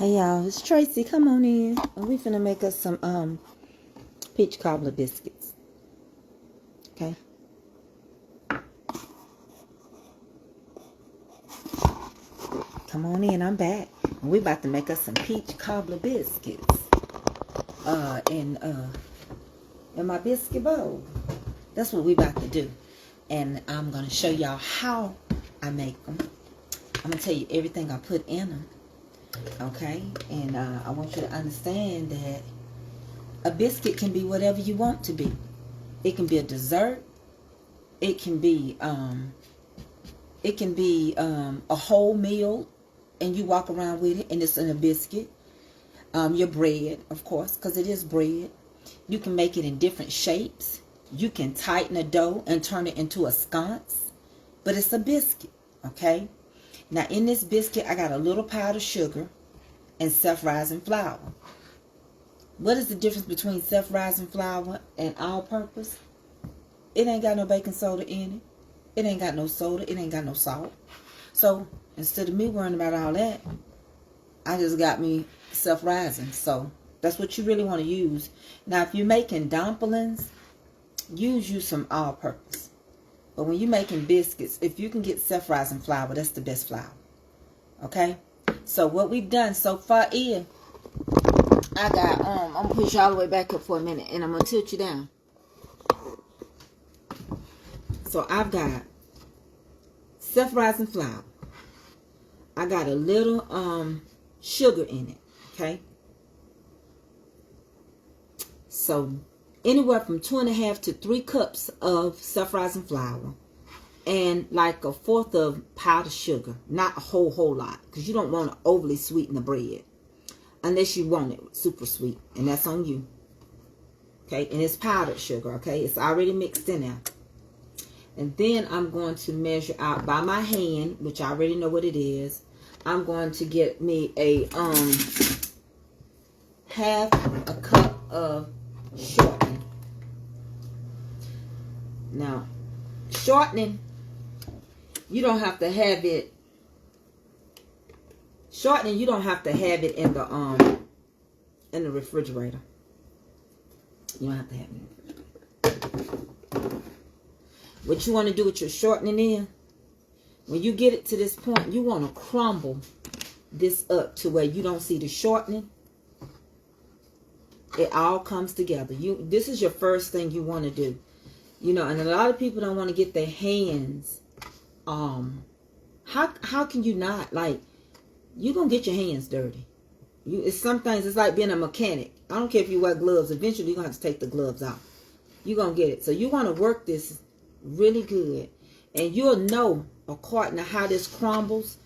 Hey y'all, it's Tracy. Come on in. And we finna make us some peach cobbler biscuits. Okay. Come on in, I'm back. And we about to make us some peach cobbler biscuits. In my biscuit bowl. That's what we about to do. And I'm gonna show y'all how I make them. I'm gonna tell you everything I put in them. Okay, and I want you to understand that a biscuit can be whatever you want to be. It can be a dessert. It can be a whole meal, and you walk around with it, and it's in a biscuit. Your bread, of course, because it is bread. You can make it in different shapes. You can tighten a dough and turn it into a sconce, but it's a biscuit. Okay. Now, in this biscuit, I got a little powdered sugar and self-rising flour. What is the difference between self-rising flour and all-purpose? It ain't got no baking soda in it. It ain't got no soda. It ain't got no salt. So, instead of me worrying about all that, I just got me self-rising. So, that's what you really want to use. Now, if you're making dumplings, use some all-purpose. But when you're making biscuits, if you can get self-rising flour, that's the best flour. Okay? So what we've done so far is, I got, I'm going to push you all the way back up for a minute, and I'm going to tilt you down. So I've got self-rising flour. I got a little sugar in it. Okay? So anywhere from 2.5 to 3 cups of self-rising flour, and like 1/4 of powdered sugar. Not a whole lot, because you don't want to overly sweeten the bread unless you want it super sweet, and that's on you. Okay, and it's powdered sugar. Okay, it's already mixed in there. And then I'm going to measure out by my hand, which I already know what it is. I'm going to get me a 1/2 cup of shortening. Now, shortening, you don't have to have it. Shortening, you don't have to have it in the refrigerator. You don't have to have it in the refrigerator. What you want to do with your shortening is, when you get it to this point, you want to crumble this up to where you don't see the shortening. It all comes together. This is your first thing you want to do. You know, and a lot of people don't want to get their hands. How can you not? Like, you're going to get your hands dirty. It's some things, it's like being a mechanic. I don't care if you wear gloves. Eventually, you're going to have to take the gloves off. You're going to get it. So, you want to work this really good. And you'll know, according to how this crumbles,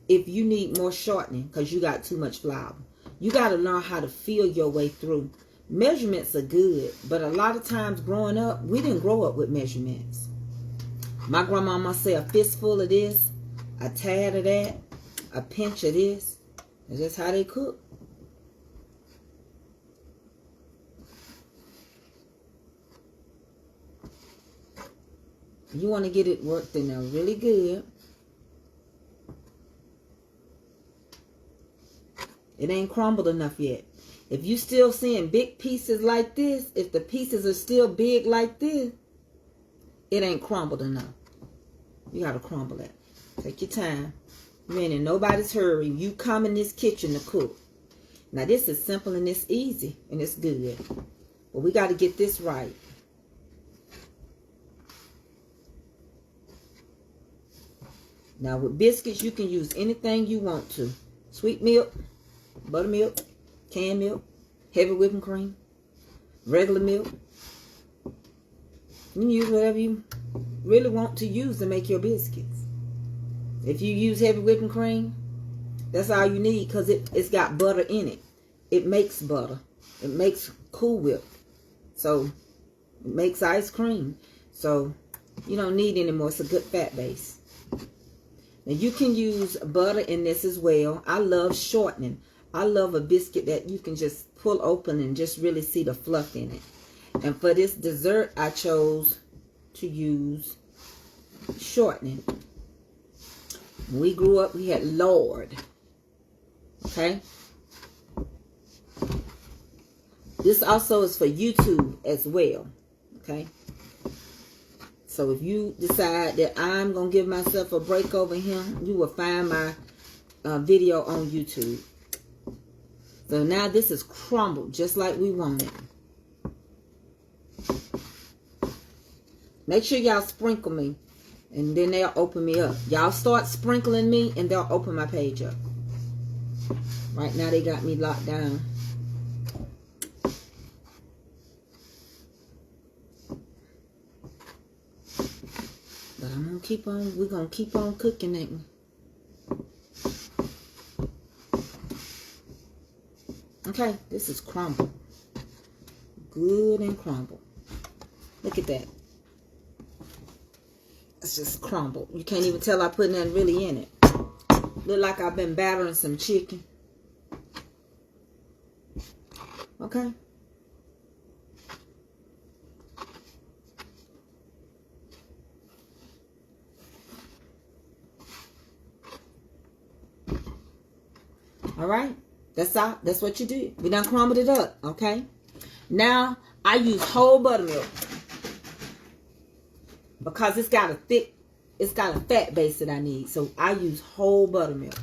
if you need more shortening because you got too much flour. You got to learn how to feel your way through. Measurements are good, but a lot of times growing up, we didn't grow up with measurements. My grandmama say a fistful of this, a tad of that, a pinch of this. That's just how they cook. You want to get it worked in there really good. It ain't crumbled enough yet. If you still seeing big pieces like this, if the pieces are still big like this, it ain't crumbled enough. You got to crumble it. Take your time. You ain't in nobody's hurry. You come in this kitchen to cook. Now, this is simple and it's easy and it's good. But we got to get this right. Now, with biscuits, you can use anything you want to. Sweet milk, buttermilk, canned milk, heavy whipping cream, regular milk. You can use whatever you really want to use to make your biscuits. If you use heavy whipping cream, that's all you need, because it's got butter in it. It makes butter. It makes Cool Whip. So, it makes ice cream. So, you don't need any more. It's a good fat base. Now, you can use butter in this as well. I love shortening. I love a biscuit that you can just pull open and just really see the fluff in it. And for this dessert, I chose to use shortening. When we grew up, we had Lord. Okay? This also is for YouTube as well. Okay. So if you decide that I'm going to give myself a break over here, you will find my video on YouTube. So now this is crumbled just like we want it. Make sure y'all sprinkle me, and then they'll open me up. Y'all start sprinkling me, and they'll open my page up. Right now they got me locked down. But I'm going to keep on, we're going to keep on cooking it. Okay, this is crumbled. Good and crumbled. Look at that. It's just crumbled. You can't even tell I put nothing really in it. Look like I've been battering some chicken. Okay. All right. That's all. That's what you do. We done crumbled it up. Okay. Now I use whole buttermilk because it's got a fat base that I need. So I use whole buttermilk.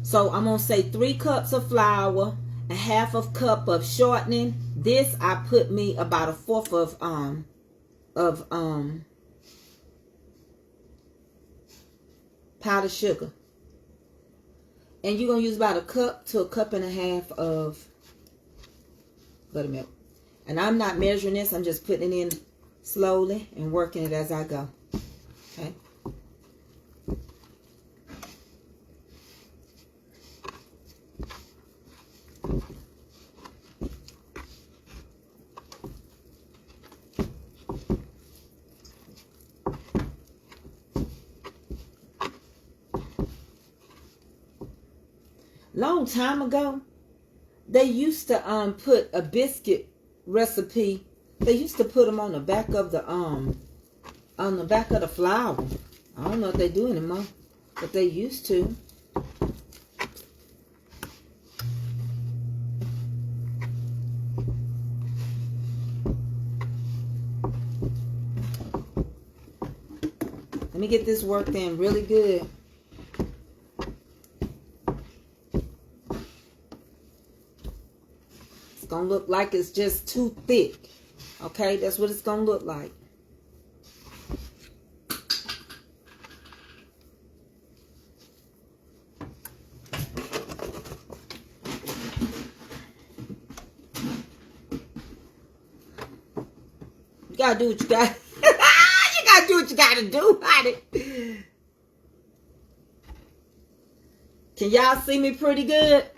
So I'm gonna say 3 cups of flour, a half of cup of shortening. This I put me about a 1/4 of powdered sugar. And you're going to use about a cup to a cup and a half of buttermilk. And I'm not measuring this. I'm just putting it in slowly and working it as I go. Okay. Long time ago, they used to put a biscuit recipe. They used to put them on the back of the flour. I don't know if they do anymore, but they used to. Let me get this worked in really good. Gonna look like it's just too thick. Okay, that's what it's gonna look like. You gotta do what you got. You gotta do what you gotta do, honey. Can y'all see me pretty good?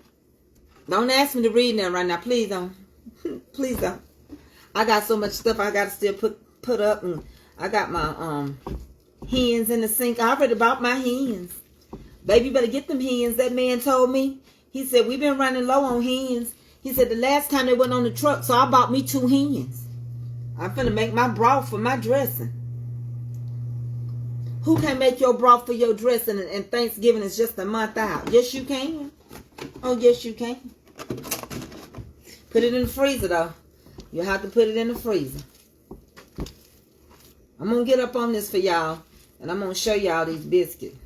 Don't ask me to read that right now. Please don't. Please don't. I got so much stuff I got to still put up. And I got my hens in the sink. I already bought my hens. Baby, you better get them hens. That man told me. He said, we've been running low on hens. He said, the last time they went on the truck, so I bought me 2 hens. I'm finna make my broth for my dressing. Who can make your broth for your dressing and Thanksgiving is just a month out? Yes, you can. Oh, yes, you can. Put it in the freezer, though. You'll have to put it in the freezer. I'm going to get up on this for y'all. And I'm going to show y'all these biscuits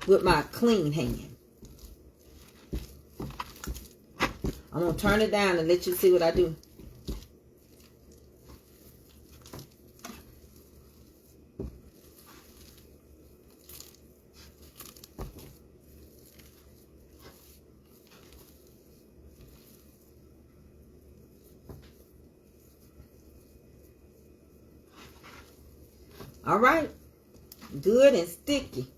with my clean hand. I'm going to turn it down and let you see what I do. All right. Good and sticky.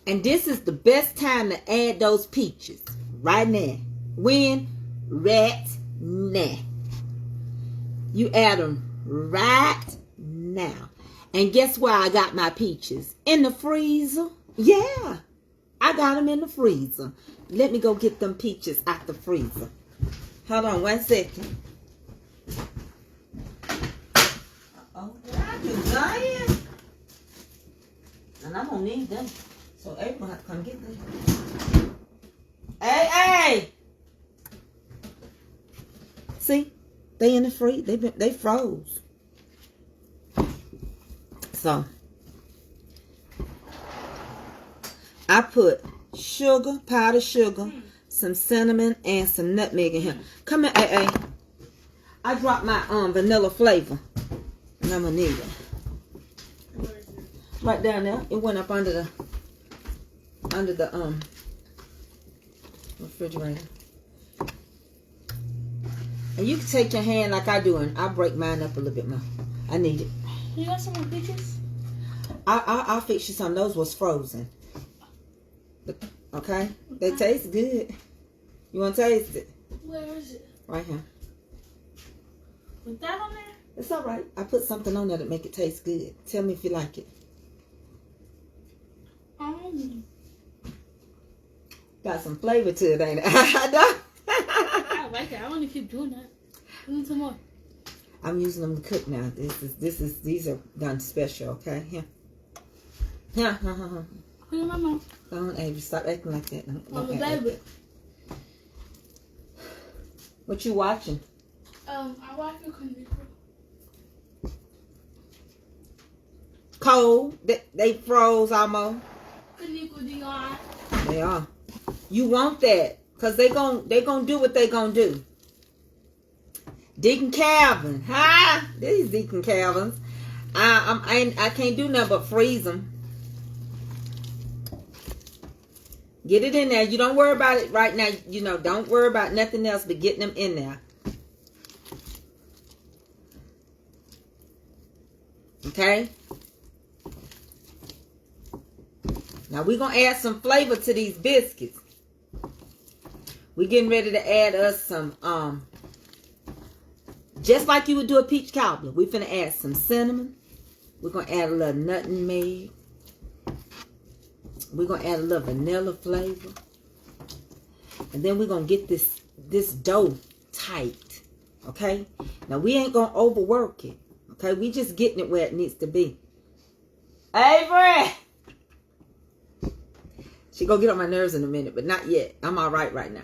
And this is the best time to add those peaches. Right now. When? Right now. You add them right now. And guess where I got my peaches? In the freezer. Yeah. I got them in the freezer. Let me go get them peaches out the freezer. Hold on 1 second. Uh-oh. What I do, Zion? And I'm going to need them. So April gonna have to come get that. Hey! See? They in the freeze. They froze. So I put sugar, powdered sugar, some cinnamon, and some nutmeg in here. Come here, AA. I dropped my vanilla flavor. And I'm gonna need it. Right down there. It went up under the refrigerator. And you can take your hand like I do, and I'll break mine up a little bit more. I need it. You got some more peaches? I'll fix you some. Those was frozen. Okay? They taste good. You want to taste it? Where is it? Right here. With that on there? It's all right. I put something on there to make it taste good. Tell me if you like it. Got some flavor to it, ain't it? I like it. I want to keep doing that. Do some more. I'm using them to cook now. These are done special, okay? Here. Yeah. Put it in my mouth. Go on, Avery. Stop acting like that. Okay, baby. What you watching? I watch the Canadian. Cold. They froze almost. Canadian. They are. You want that, cause they gon' do what they gon' do. Deacon Calvin, huh? These Deacon Calvins. I can't do nothing but freeze them. Get it in there. You don't worry about it right now. You know, don't worry about nothing else but getting them in there. Okay? Now we're going to add some flavor to these biscuits. We're getting ready to add us some, just like you would do a peach cobbler. We're going to add some cinnamon. We're going to add a little nutmeg. We're going to add a little vanilla flavor. And then we're going to get this dough tight. Okay? Now, we ain't going to overwork it. Okay? We just getting it where it needs to be. Avery! She gonna get on my nerves in a minute, but not yet. I'm all right now.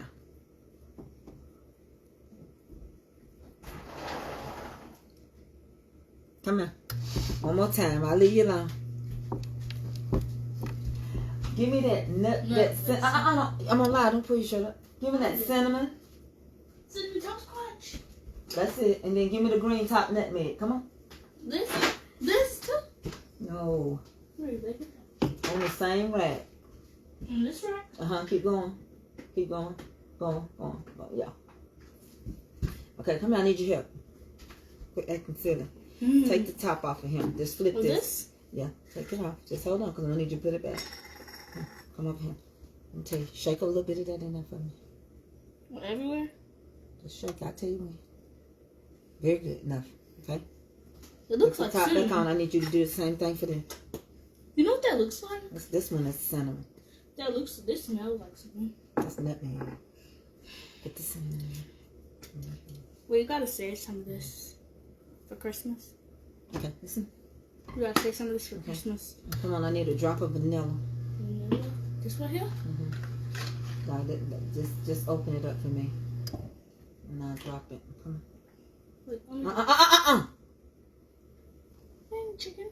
Come here. One more time. I'll leave you alone. Give me that nut. I'm gonna lie. Don't put your shirt up. Give me that cinnamon. Cinnamon toast crunch. That's it. And then give me the green top nutmeg. Come on. This too? No. Where is it? On the same rack. On this rack? Keep going. Keep going. Going. Yeah. Okay, come here. I need your help. Quit acting silly. Take the top off of him. Just flip this. Yeah, take it off. Just hold on, because I need you to put it back. Come up here. Let me tell you. Shake a little bit of that in there for me. What, everywhere? Just shake. I'll tell you when. Very good. Enough. Okay? It looks like top cinnamon. back on. I need you to do the same thing for them. You know what that looks like? This one is cinnamon. This smells like cinnamon. That's nutmeg. Put the cinnamon in there. Well, you gotta save some of this for Christmas. Okay, listen. You gotta save some of this for Christmas. Come on, I need a drop of vanilla. Vanilla? This right here? Just open it up for me. And I'll drop it. Come on. Wait, Hey, chicken.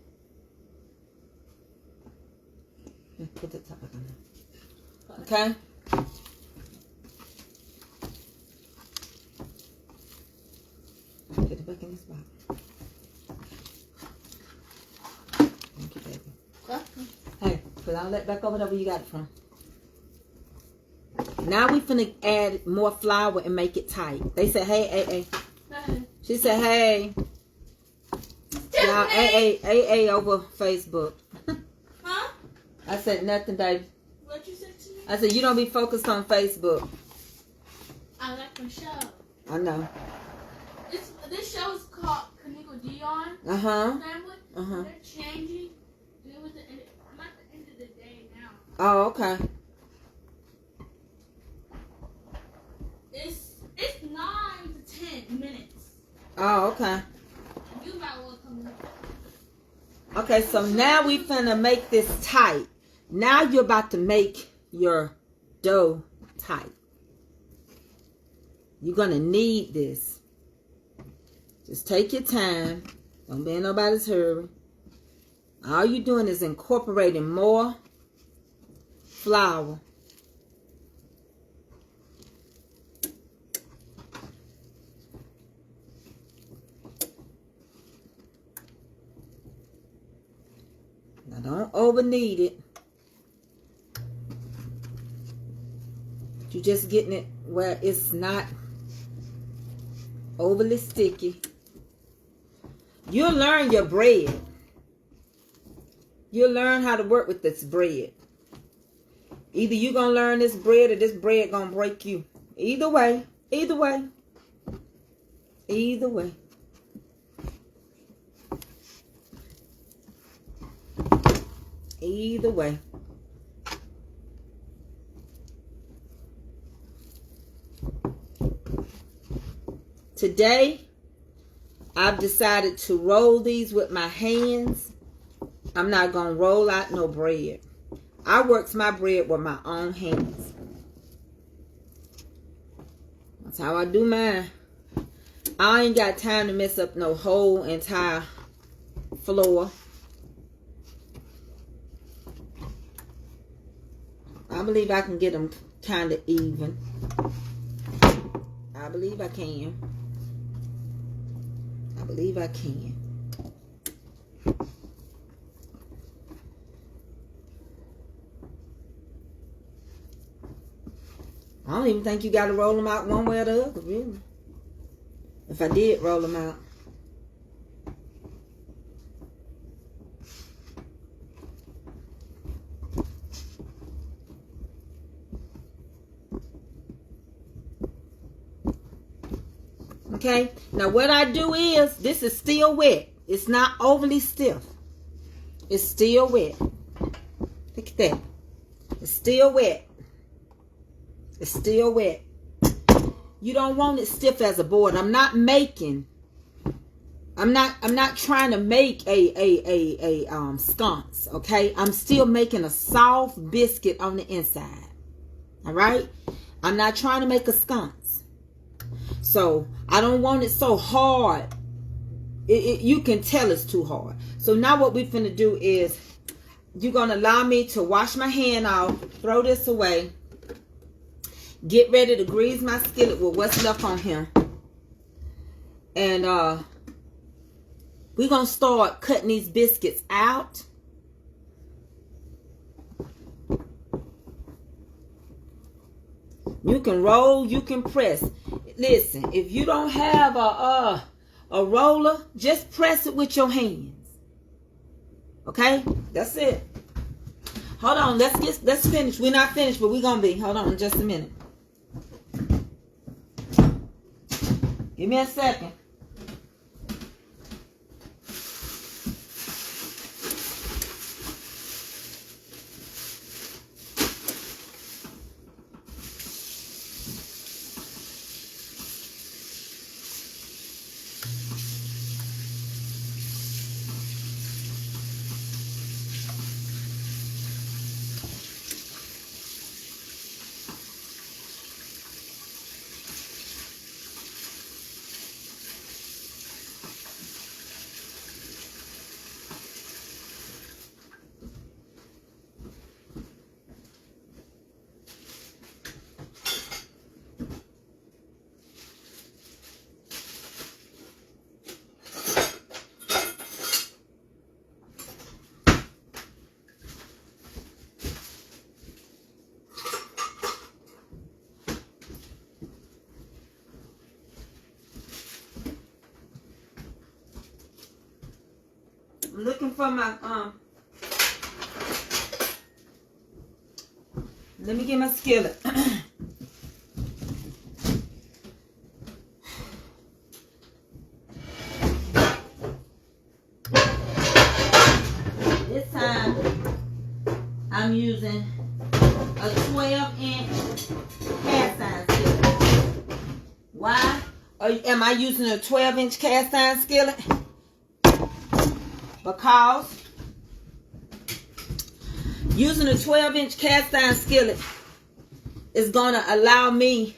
Put the top back on there. Okay? Put it back in this box. Thank you, baby. Hey, put all that back over there where you got it from. Now we finna add more flour and make it tight. They said, hey, AA. She said, hey. Y'all, AA over Facebook. Huh? I said nothing, baby. What you said to me? I said, you don't be focused on Facebook. I like my show. I know. This show is called Canico Dion. Uh-huh. Family. Uh-huh. They're changing. I'm at the end of the day now. Oh, okay. It's 9 to 10 minutes. Oh, okay. You might want to come up. Okay, so now we finna make this tight. Now you're about to make your dough tight. You're going to need this. Just take your time. Don't be in nobody's hurry. All you're doing is incorporating more flour. Now don't over knead it. You're just getting it where it's not overly sticky. You'll learn your bread. You'll learn how to work with this bread. Either you're going to learn this bread or this bread going to break you. Either way. Either way. Either way. Either way. Today, I've decided to roll these with my hands. I'm not going to roll out no bread. I works my bread with my own hands. That's how I do mine. I ain't got time to mess up no whole entire floor. I believe I can get them kind of even. I believe I can. I believe I can. I don't even think you got to roll them out one way or the other, really. If I did roll them out. Okay, now what I do is, this is still wet. It's not overly stiff. It's still wet. Look at that. It's still wet. It's still wet. You don't want it stiff as a board. I'm not trying to make a sconce, okay? I'm still making a soft biscuit on the inside. All right? I'm not trying to make a sconce. So, I don't want it so hard. You can tell it's too hard. So, now what we're finna do is, you're going to allow me to wash my hand off, throw this away, get ready to grease my skillet with what's left on here. And we're going to start cutting these biscuits out. You can roll, you can press. Listen, if you don't have a roller, just press it with your hands. Okay? That's it. Hold on, let's finish. We're not finished, but we're gonna be. Hold on just a minute. Give me a second. I'm looking for my, let me get my skillet. This time, I'm using a 12-inch cast iron skillet. Why am I using a 12-inch cast iron skillet? Because Using a 12-inch cast iron skillet is going to allow me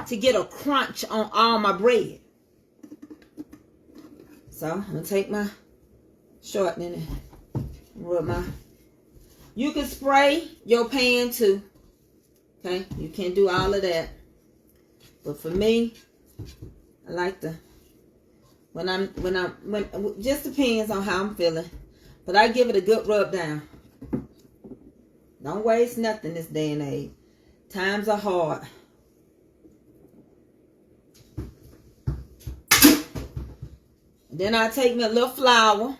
to get a crunch on all my bread. So I'm going to take my shortening and rub my... You can spray your pan too. Okay, you can do all of that. But for me, I like to, when just depends on how I'm feeling. But I give it a good rub down. Don't waste nothing this day and age. Times are hard. Then I take me a little flour,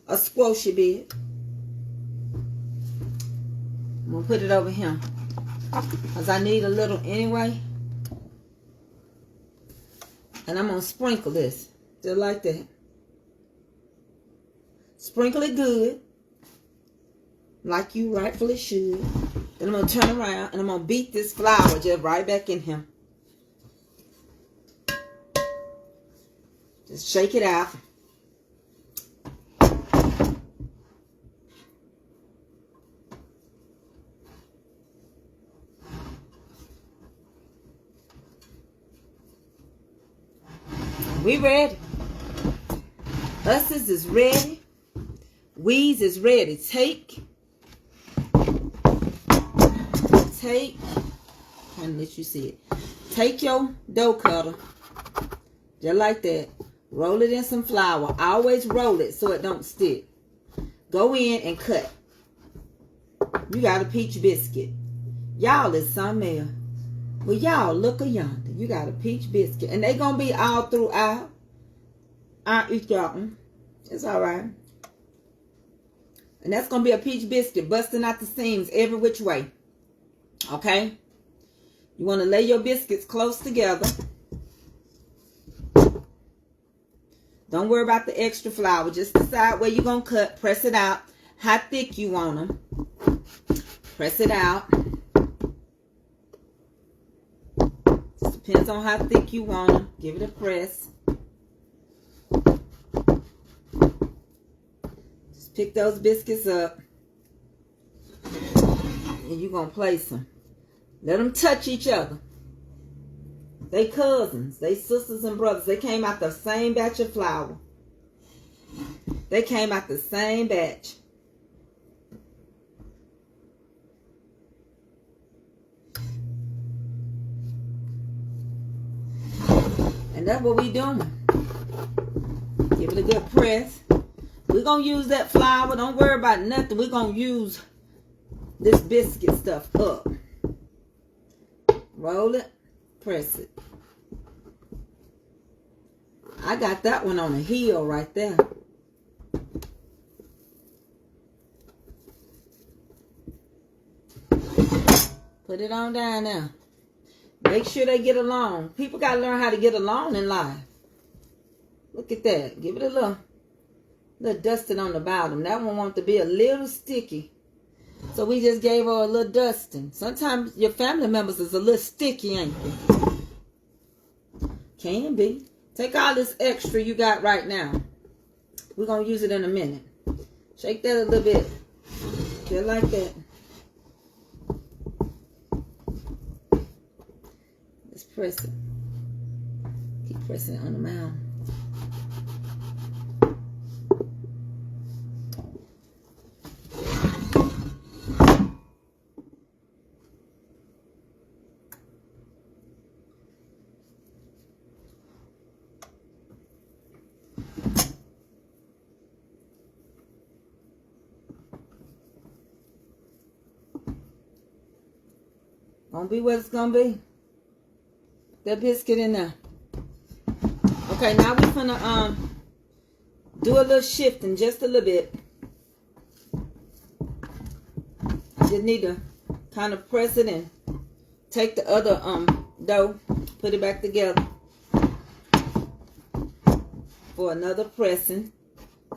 a squishy bit. I'm going to put it over here, because I need a little anyway. And I'm going to sprinkle this, just like that. Sprinkle it good, like you rightfully should. Then I'm going to turn around, and I'm going to beat this flour just right back in here. Just shake it out. We ready. Us's is ready. We's is ready. Take. Trying to let you see it. Take your dough cutter, just like that. Roll it in some flour. Always roll it so it don't stick. Go in and cut. You got a peach biscuit. Y'all is something else. Well, y'all, look yonder. You got a peach biscuit. And they going to be all throughout. I eat y'all. It's all right. And that's going to be a peach biscuit busting out the seams every which way. Okay? You want to lay your biscuits close together. Don't worry about the extra flour. Just decide where you're going to cut. Press it out. How thick you want them. Press it out. Just depends on how thick you want them. Give it a press. Just pick those biscuits up. And you're going to place them. Let them touch each other. They cousins. They sisters and brothers. They came out the same batch of flour. They came out the same batch. And that's what we doing. Give it a good press. We're going to use that flour. Don't worry about nothing. We're going to use this biscuit stuff up. Roll it. Press it. I got that one on a heel right there. Put it on down now. Make sure they get along. People got to learn how to get along in life. Look at that. Give it a little dusting on the bottom. That one wants to be a little sticky. So we just gave her a little dusting. Sometimes your family members is a little sticky, ain't they? Can be. Take all this extra you got right now. We're going to use it in a minute. Shake that a little bit. Just like that. Let's press it. Keep pressing it on the mound. Gonna be what it's gonna be. That biscuit in there. Okay, now we're gonna do a little shifting, just a little bit. I just need to kind of press it and take the other dough, put it back together for another pressing,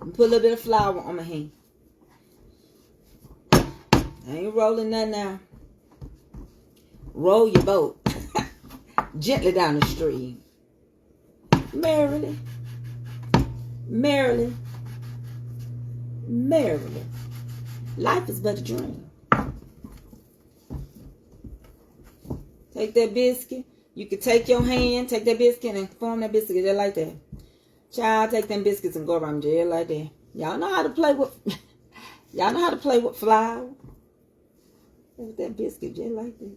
and put a little bit of flour on my hand. I ain't rolling that now. Roll your boat gently down the stream. Merrily, merrily, merrily. Life is but a dream. Take that biscuit. You can take your hand, take that biscuit and form that biscuit just like that. Child, take them biscuits and go around just like that. Y'all know how to play with y'all know how to play with flour. With that biscuit just like that.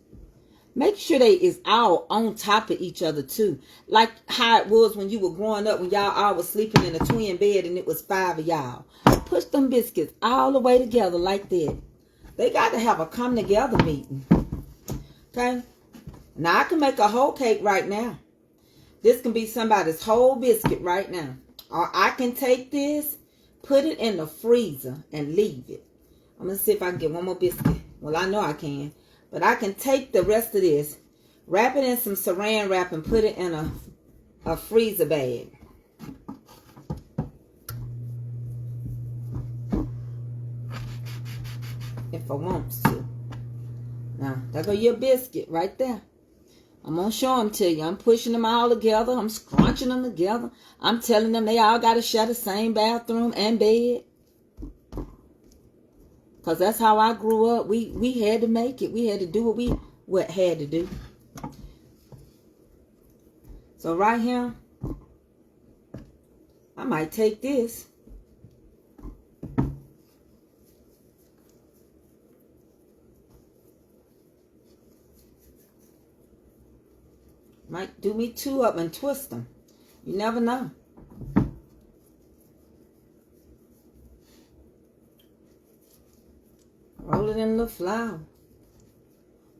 Make sure they is all on top of each other too. Like how it was when you were growing up, when y'all all was sleeping in a twin bed and it was 5 of y'all. Push them biscuits all the way together like that. They got to have a come together meeting. Okay? Now I can make a whole cake right now. This can be somebody's whole biscuit right now. Or I can take this, put it in the freezer and leave it. I'm going to see if I can get one more biscuit. Well, I know I can. But I can take the rest of this, wrap it in some saran wrap and put it in a freezer bag. If I want to. Now, there go your biscuit right there. I'm going to show them to you. I'm pushing them all together. I'm scrunching them together. I'm telling them they all got to share the same bathroom and bed. Because that's how I grew up. We had to make it. We had to do what had to do. So right here, I might take this. Might do me 2 up and twist them. You never know. Roll it in a little flour.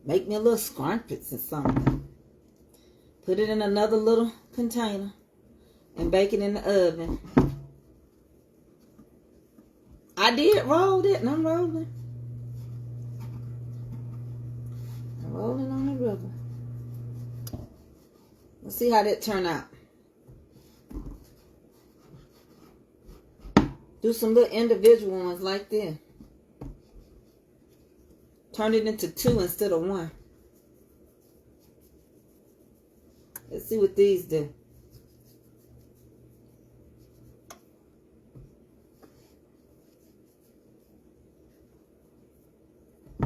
Make me a little scrumpets or something. Put it in another little container and bake it in the oven. I did roll it and I'm rolling. I'm rolling on the river. Let's see how that turned out. Do some little individual ones like this. Turn it into 2 instead of 1. Let's see what these do.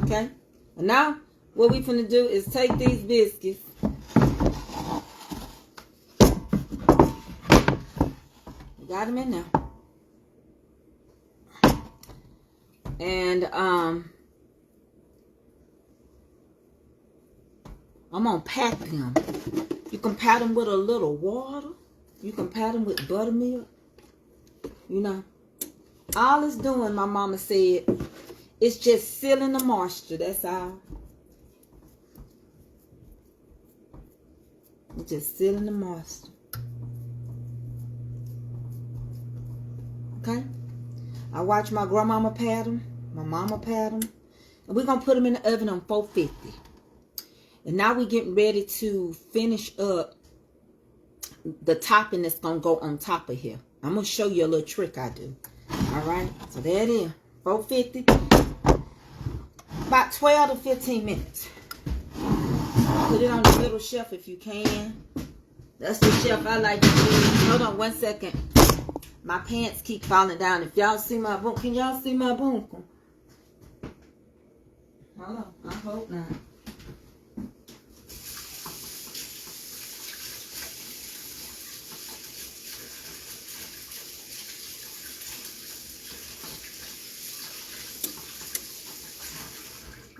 Okay. And now what we finna do is take these biscuits. Got them in there. And I'm gonna pat them. You can pat them with a little water. You can pat them with buttermilk. You know, all it's doing, my mama said, is just sealing the moisture. That's all. It's just sealing the moisture. Okay? I watch my grandmama pat them. My mama pat them. And we're going to put them in the oven on 450. And now we're getting ready to finish up the topping that's going to go on top of here. I'm going to show you a little trick I do. Alright? So there it is. 450. About 12 to 15 minutes. Put it on the little shelf if you can. That's the shelf I like to use. Hold on 1 second. My pants keep falling down. If y'all see my boom, can y'all see my boom? Hold on. I hope not.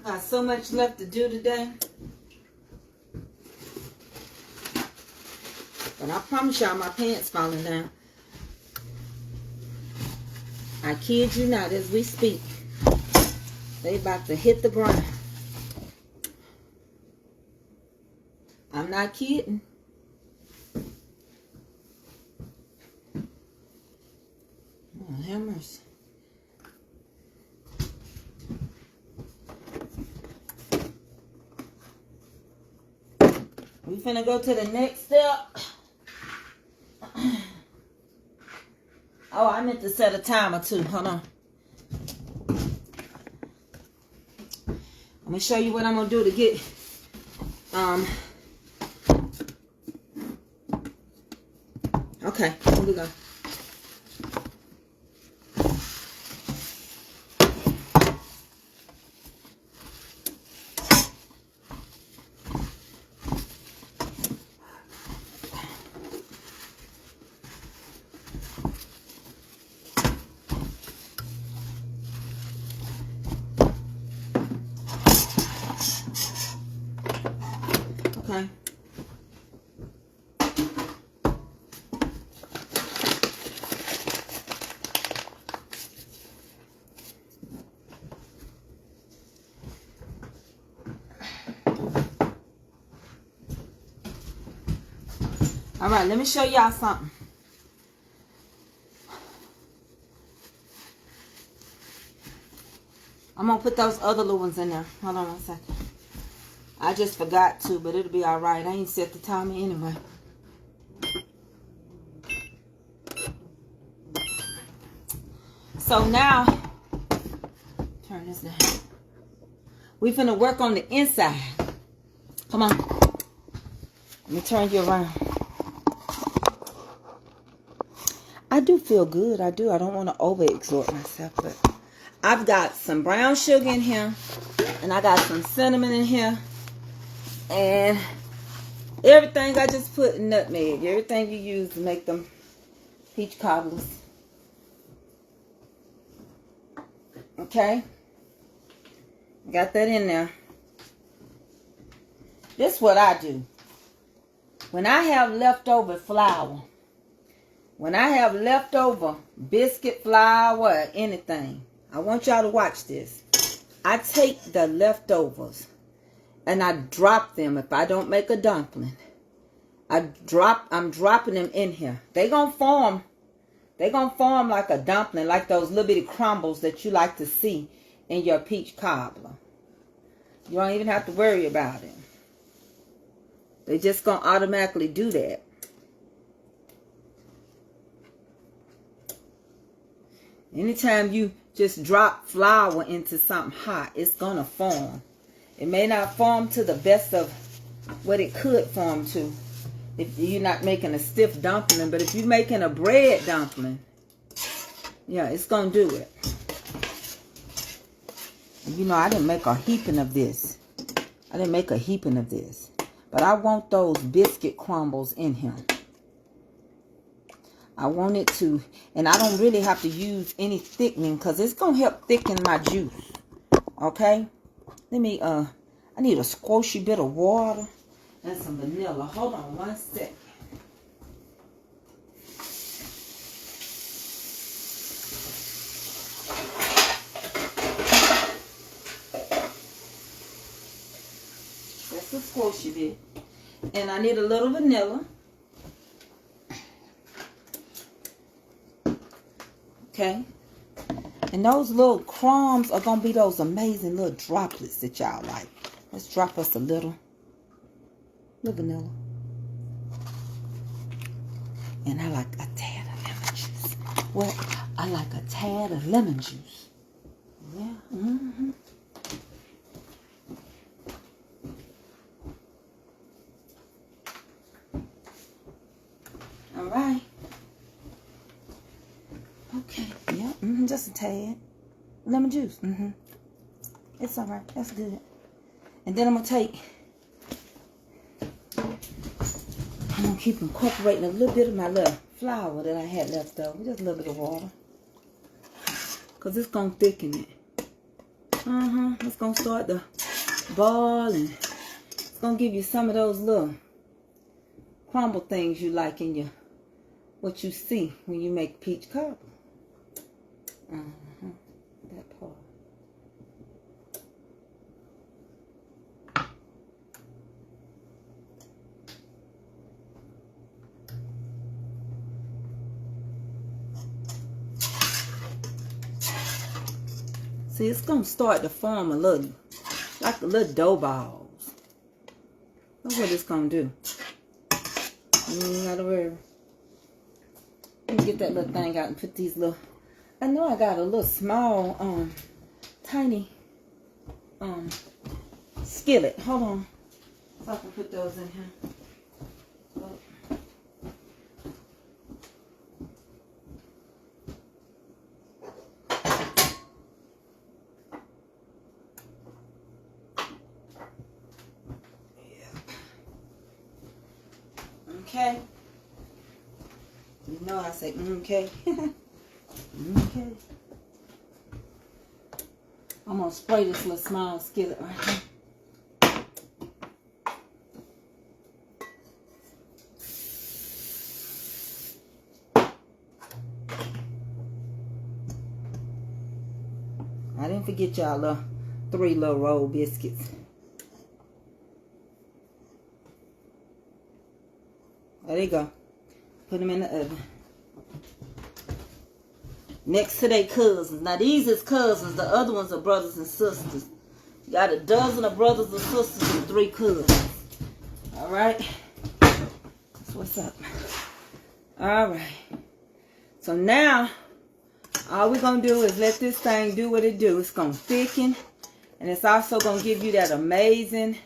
Got so much left to do today. But I promise y'all my pants falling down. I kid you not, as we speak, they about to hit the ground. I'm not kidding. Oh, have mercy. We finna go to the next step. Oh, I meant to set a timer too. Hold on. I'm gonna show you what I'm gonna do to get okay, here we go. All right, let me show y'all something. I'm going to put those other little ones in there. Hold on 1 second. I just forgot to, but it'll be all right. I ain't set the timer anyway. So now, turn this down. We finna work on the inside. Come on. Let me turn you around. I do feel good. I do. I don't want to overexert myself, but I've got some brown sugar in here, and I got some cinnamon in here, and everything I just put in nutmeg. Everything you use to make them peach cobblers. Okay? Got that in there. This is what I do. When I have leftover flour, when I have leftover biscuit flour or anything, I want y'all to watch this. I take the leftovers and I drop them. If I don't make a dumpling, I'm dropping them in here. They gonna form like a dumpling, like those little bitty crumbles that you like to see in your peach cobbler. You don't even have to worry about it. They just gonna automatically do that. Anytime you just drop flour into something hot, it's gonna form. It may not form to the best of what it could form to if you're not making a stiff dumpling, but if you're making a bread dumpling, yeah, it's gonna do it. And you know, I didn't make a heaping of this. But I want those biscuit crumbles in here. I want it to, and I don't really have to use any thickening because it's going to help thicken my juice. Okay? Let me, I need a squishy bit of water and some vanilla. Hold on 1 second. That's the squishy bit. And I need a little vanilla. Okay, and those little crumbs are going to be those amazing little droplets that y'all like. Let's drop us a little vanilla. And I like a tad of lemon juice. Well, I like a tad of lemon juice. Yeah, mm-hmm. All right. Okay, yeah, just a tad. Lemon juice, It's all right, that's good. And then I'm going to keep incorporating a little bit of my little flour that I had left over. Just a little bit of water. Because it's going to thicken it. It's going to start to boil, and it's going to give you some of those little crumble things you like in your, what you see when you make peach cobbler. That part. See, it's going to start to form a little, like a little dough balls. That's what it's going to do. You ain't got to worry. Let me get that little thing out and put these little, I know I got a little small, tiny, skillet. Hold on. So I can put those in here. Oh. Okay. You know I say okay. Okay. I'm gonna spray this little small skillet right here. I didn't forget y'all little 3 little roll biscuits. There they go. Put them in the oven. Next to their cousins. Now these is cousins. The other ones are brothers and sisters. You got a dozen of brothers and sisters and 3 cousins. All right. That's what's up. All right. So now, all we're going to do is let this thing do what it do. It's going to thicken. And it's also going to give you that amazing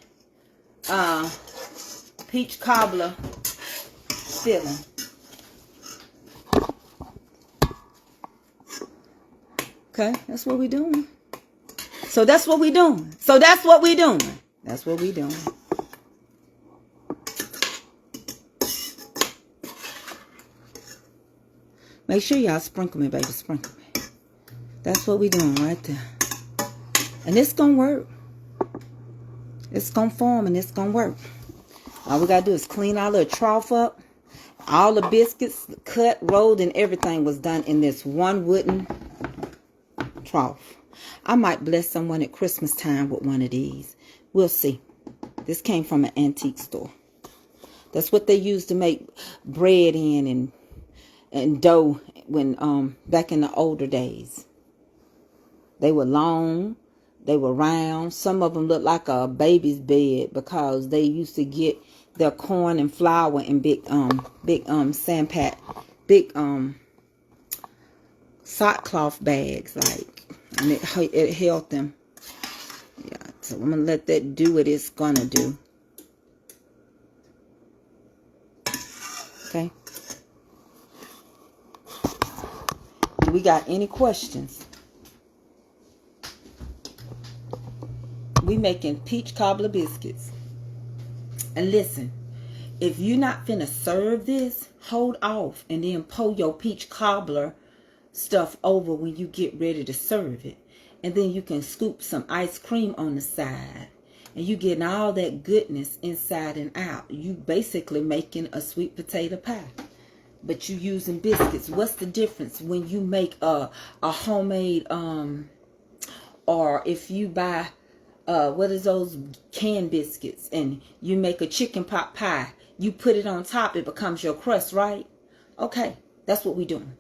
peach cobbler filling. Okay, that's what we're doing. So that's what we're doing. So that's what we're doing. That's what we're doing. Make sure y'all sprinkle me, baby. Sprinkle me. That's what we're doing right there. And it's going to work. It's going to form and it's going to work. All we got to do is clean our little trough up. All the biscuits cut, rolled, and everything was done in this one wooden trough. I might bless someone at Christmas time with one of these. We'll see. This came from an antique store. That's what they used to make bread in and dough when back in the older days. They were long, they were round. Some of them looked like a baby's bed because they used to get their corn and flour in big sackcloth bags, like, and it held them. Yeah, so I'm gonna let that do what it's gonna do. Okay. Do we got any questions? We making peach cobbler biscuits. And listen, if you're not finna serve this, hold off and then pour your peach cobbler stuff over when you get ready to serve it. And then you can scoop some ice cream on the side. And you getting all that goodness inside and out. You basically making a sweet potato pie. But you using biscuits. What's the difference when you make a homemade, or if you buy, what is those canned biscuits, and you make a chicken pot pie, you put it on top, it becomes your crust, right? Okay, that's what we doing.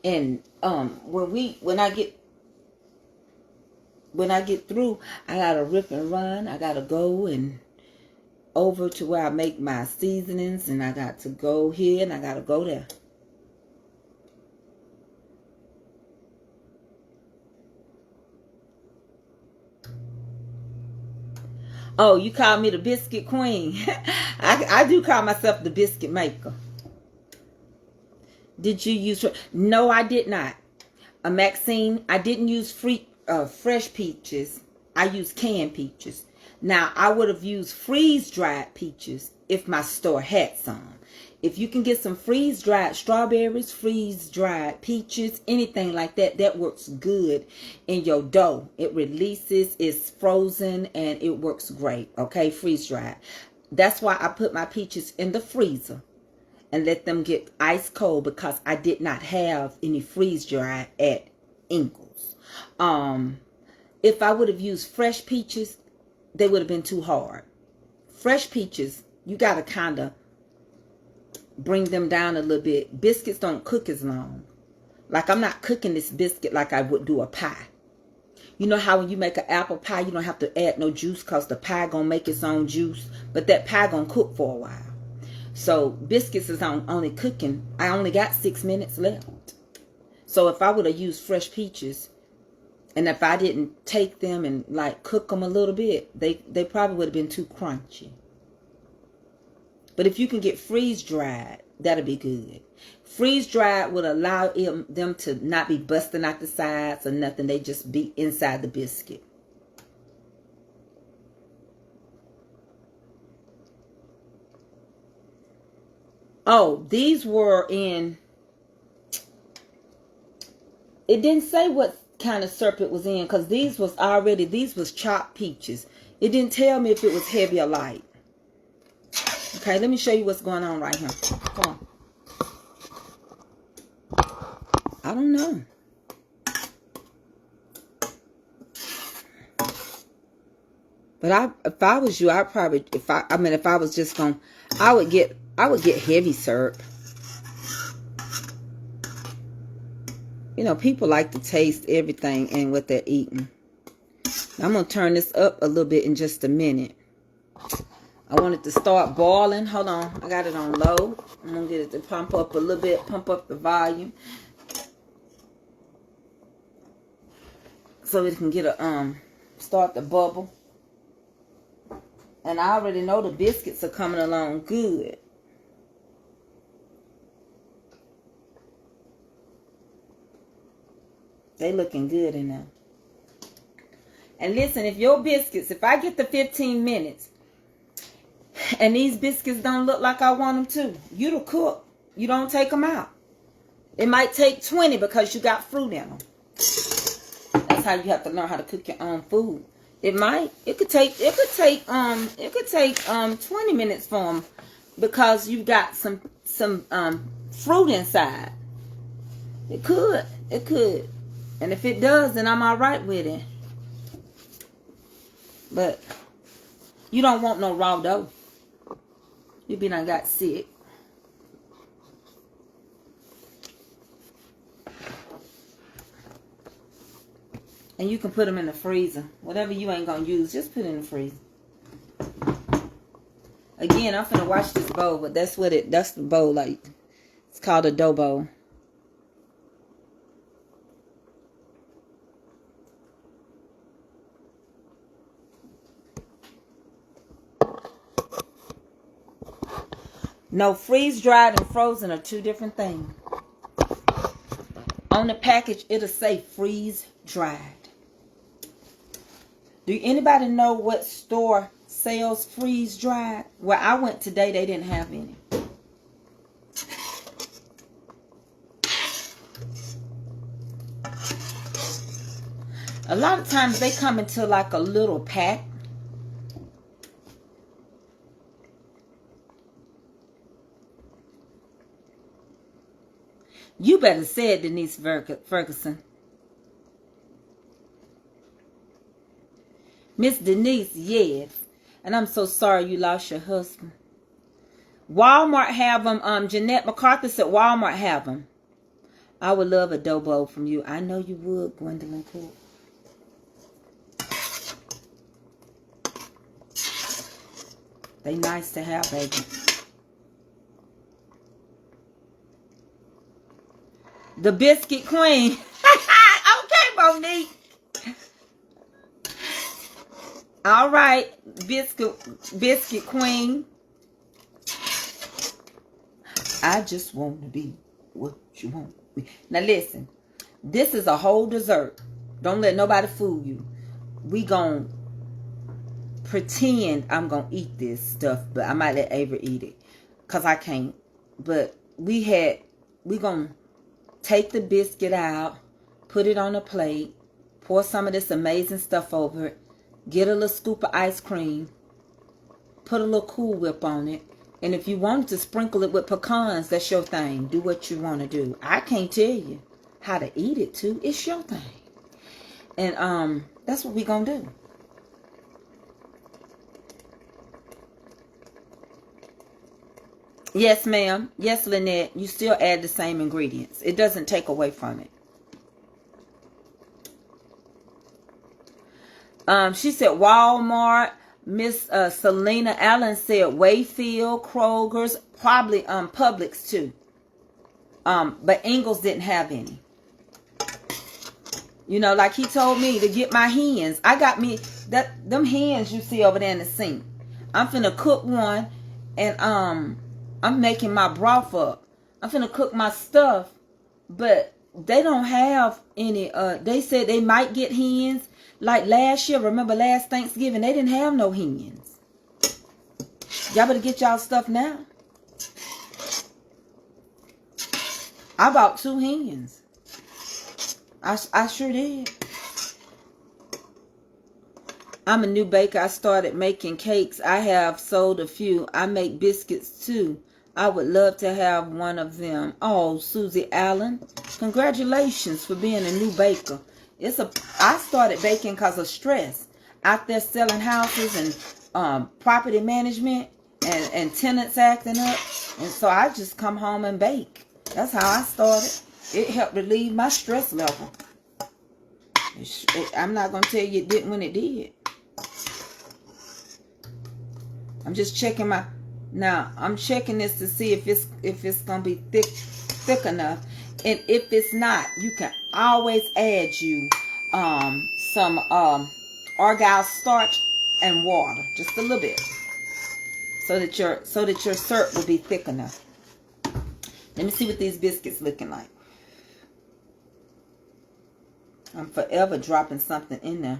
And when I get through, I gotta rip and run. I gotta go and over to where I make my seasonings, and I got to go here and I gotta go there. Oh, you call me the biscuit queen. I do call myself the biscuit maker. Did you use... No, I did not. Maxine, I didn't use fresh peaches. I used canned peaches. Now, I would have used freeze-dried peaches if my store had some. If you can get some freeze-dried strawberries, freeze-dried peaches, anything like that, that works good in your dough. It releases, it's frozen, and it works great, okay? Freeze-dried. That's why I put my peaches in the freezer and let them get ice cold, because I did not have any freeze-dried at Ingles. If I would have used fresh peaches, they would have been too hard. Fresh peaches, you got to kind of bring them down a little bit. Biscuits don't cook as long. Like, I'm not cooking this biscuit like I would do a pie. You know how when you make an apple pie, you don't have to add no juice because the pie gonna make its own juice. But that pie gonna cook for a while. So biscuits is only cooking. I only got 6 minutes left. So if I would have used fresh peaches, and if I didn't take them and like cook them a little bit, they probably would have been too crunchy. But if you can get freeze-dried, that'll be good. Freeze-dried would allow them to not be busting out the sides or nothing. They just be inside the biscuit. Oh, these were in... It didn't say what kind of syrup it was in, because these was chopped peaches. It didn't tell me if it was heavy or light. Okay, let me show you what's going on right here. Come on. I don't know. But if I was you, I'd probably, if I was just going, I would get heavy syrup. You know, people like to taste everything in what they're eating. I'm going to turn this up a little bit in just a minute. I want it to start boiling. Hold on. I got it on low. I'm going to get it to pump up a little bit, pump up the volume. So it can get a, start to bubble. And I already know the biscuits are coming along good. They looking good in there. And listen, if your biscuits, if I get the 15 minutes and these biscuits don't look like I want them to, you the cook. You don't take them out. It might take 20 because you got fruit in them. That's how you have to learn how to cook your own food. It could take 20 minutes for them because you've got some fruit inside. It could. And if it does, then I'm all right with it. But you don't want no raw dough. You be done got sick. And you can put them in the freezer. Whatever you ain't going to use, just put it in the freezer. Again, I'm finna wash this bowl, but that's the bowl, like, it's called a dough bowl. No, freeze-dried and frozen are two different things. On the package, it'll say freeze-dried. Do anybody know what store sells freeze-dried? Where I went today, they didn't have any. A lot of times they come into like a little pack. You better say it, Denise Ferguson. Miss Denise, yes. And I'm so sorry you lost your husband. Walmart have them. Jeanette McCarthy said Walmart have them. I would love a dough bowl from you. I know you would, Gwendolyn Cook. They nice to have, baby. The Biscuit Queen. Okay, Monique. All right, Biscuit Queen. I just want to be what you want to be. Now listen, this is a whole dessert. Don't let nobody fool you. We gon' pretend I'm gonna eat this stuff, but I might let Avery eat it, cause I can't. But we gonna take the biscuit out, put it on a plate, pour some of this amazing stuff over it, get a little scoop of ice cream, put a little Cool Whip on it, and if you wanted to sprinkle it with pecans, that's your thing. Do what you want to do. I can't tell you how to eat it too. It's your thing. And that's what we gonna do. Yes, ma'am. Yes, Lynette. You still add the same ingredients. It doesn't take away from it. She said Walmart. Miss Selena Allen said Wayfield, Kroger's, probably Publix too. But Ingles didn't have any. You know, like he told me to get my hens. I got me them hens you see over there in the sink. I'm finna cook one, and I'm making my broth up. I'm finna cook my stuff, but they don't have any. They said they might get hens. Like last year, remember last Thanksgiving, they didn't have no hens. Y'all better get y'all stuff now. I bought 2 hens. I sure did. I'm a new baker. I started making cakes. I have sold a few. I make biscuits too. I would love to have one of them. Oh, Susie Allen, congratulations for being a new baker. I started baking because of stress. out there selling houses and property management and tenants acting up. And so I just come home and bake. That's how I started. It helped relieve my stress level. I'm not going to tell you it didn't when it did. I'm just checking now I'm checking this to see if it's going to be thick enough. And if it's not, you can always add you some argyle starch and water, just a little bit, so that your syrup will be thick enough. Let me see what these biscuits looking like. I'm forever dropping something in there.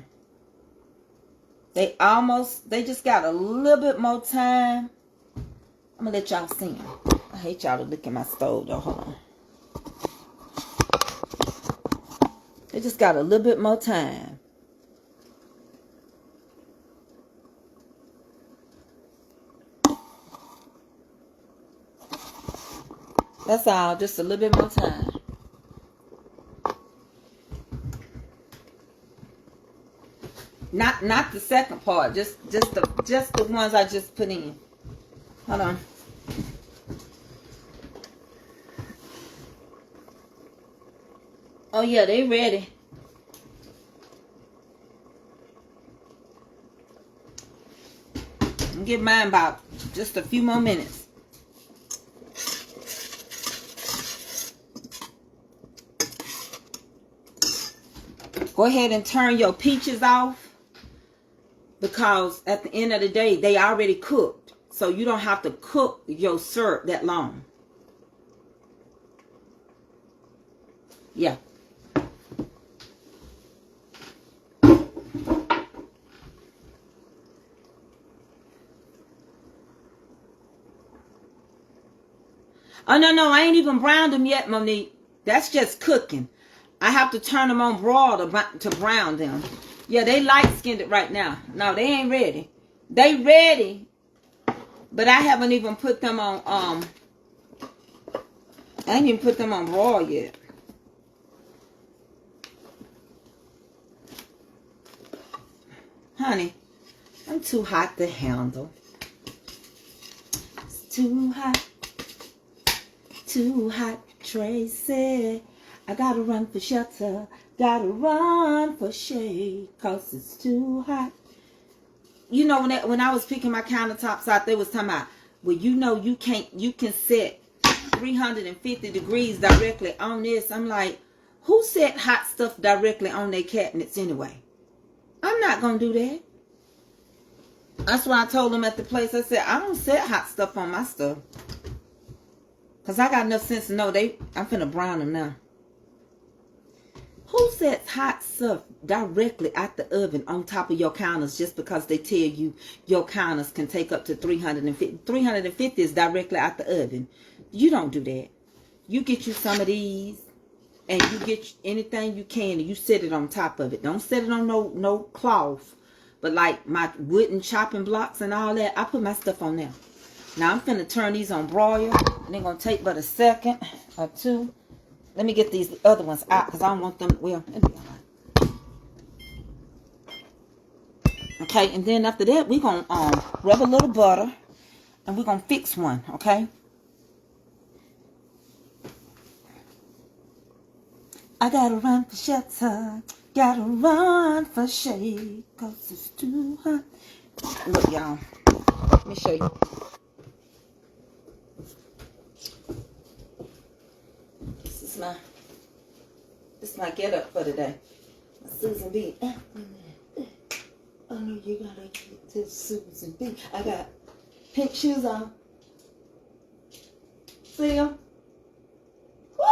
They just got a little bit more time. I'm gonna let y'all see them. I hate y'all to look at my stove though. Hold on. They just got a little bit more time. That's all, just a little bit more time. Not the second part, just the ones I just put in. Hold on. Oh yeah, they ready. I'll give mine about just a few more minutes. Go ahead and turn your peaches off, because at the end of the day, they already cooked. So you don't have to cook your syrup that long. Yeah. Oh, no, I ain't even browned them yet, Monique. That's just cooking. I have to turn them on broad to brown them. Yeah, they light-skinned it right now. No, they ain't ready. They ready, but I haven't even put them on, I ain't even put them on broad yet. Honey, I'm too hot to handle. It's too hot. Too hot, Tracy. I gotta run for shelter. Gotta run for shade, cause it's too hot. You know, when I was picking my countertops out, they was talking about, well, you know, you can set 350 degrees directly on this. I'm like, who set hot stuff directly on their cabinets anyway? I'm not gonna do that. That's why I told them at the place, I said, I don't set hot stuff on my stuff. Because I got enough sense to know I'm finna brown them now. Who sets hot stuff directly out the oven on top of your counters just because they tell you your counters can take up to 350? 350 is directly out the oven. You don't do that. You get you some of these and you get anything you can and you set it on top of it. Don't set it on no cloth. But like my wooden chopping blocks and all that, I put my stuff on there. Now I'm finna turn these on broil. And they're gonna take but a second or two. Let me get these other ones out because I don't want them. Well, it'll be all right. Okay, and then after that, we're gonna rub a little butter and we're gonna fix one, okay? I gotta run for shelter. Gotta run for shade, cause it's too hot. Look, y'all. Let me show you. This is my get up for today. Susan B. I know you gotta get to Susan B. I got pink shoes on. See them? Who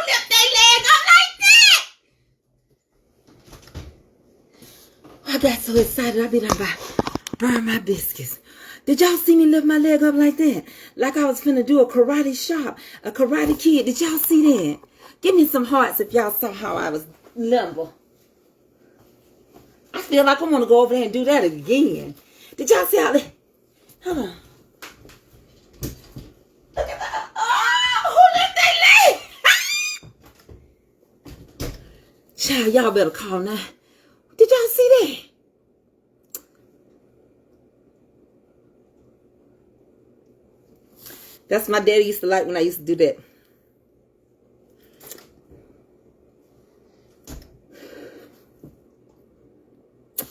lift their leg up like that? I got so excited. I be done by burn my biscuits. Did y'all see me lift my leg up like that? Like I was finna do a karate shop, a karate kid. Did y'all see that? Give me some hearts if y'all saw how I was limber. I feel like I want to go over there and do that again. Did y'all see how that? Hold on. Look at that. Oh, who lift their leg? Child, y'all better call now. Did y'all see that? That's my daddy used to like when I used to do that.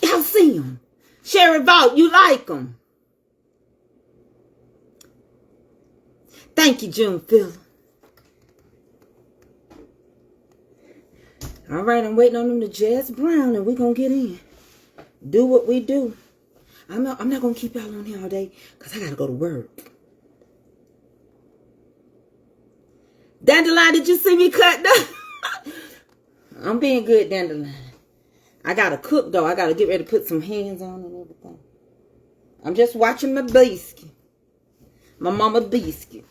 Y'all see him? Sherry Vault, you like him? Thank you, June Phil. All right, I'm waiting on them to jazz brown, and we're going to get in. Do what we do. I'm not going to keep y'all on here all day because I got to go to work. Dandelion, did you see me cut down? I'm being good, Dandelion. I got to cook, though. I got to get ready to put some hands on and everything. I'm just watching my biscuit. My mama biscuit.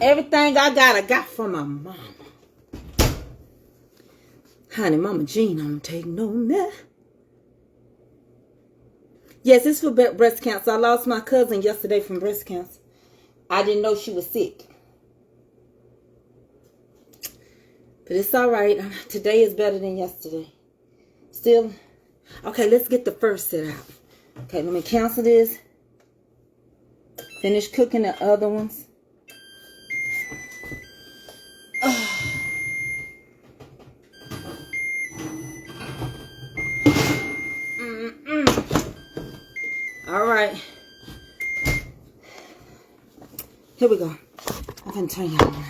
Everything I got from my mama. Honey, Mama Jean don't take no mess. Yes, it's for breast cancer. I lost my cousin yesterday from breast cancer. I didn't know she was sick. But it's all right. Today is better than yesterday. Still. Okay, let's get the first set out. Okay, let me cancel this. Finish cooking the other ones. All right. Here we go. I can turn y'all around.